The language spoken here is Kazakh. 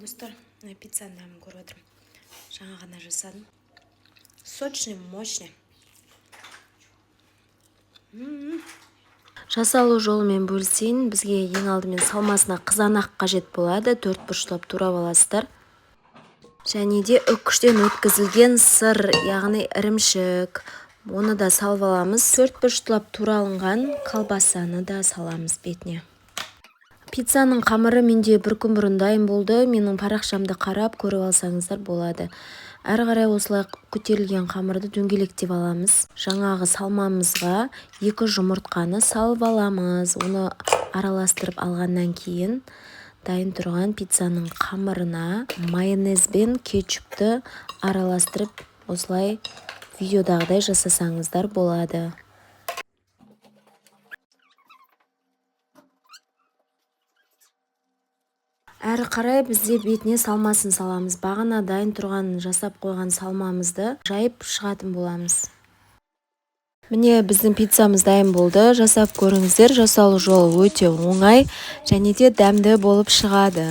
достар, пиццаны дәмін көріп отырмын. Жаңа ғана жасадым. Сочный, мощный. Жасалу жолымен бөлісейін. Бізге ең алдымен салмасына қызанақ қажет болады. 4 бұрыштап турап аласыздар. Және де үккіштен өткізілген сыр, яғни ірімшік. Оны да салып аламыз. 4 бұрыштап туралынған колбасаны да саламыз бетіне. Пиццаның қамыры менде бір күн бұрын дайын болды. Менің парақшамды қарап көріп алсаңыздар болады. Әрі қарай осылай көтерілген қамырды дөңгелектеп аламыз. Жаңағы салмамызға 2 жұмыртқаны салып аламыз. Оны араластырып алғаннан кейін дайын тұрған пиццаның қамырына майонез бен кетчупты араластырып осылай видеодағыдай жасасаңыздар болады. Әрі қарай бізде бетіне салмасын саламыз. Бағана дайын тұрған жасап қойған салмамызды жайып шығатын боламыз. Міне біздің пиццамыз дайын болды. Жасап көріңіздер. Жасалу жолы өте оңай және де дәмді болып шығады.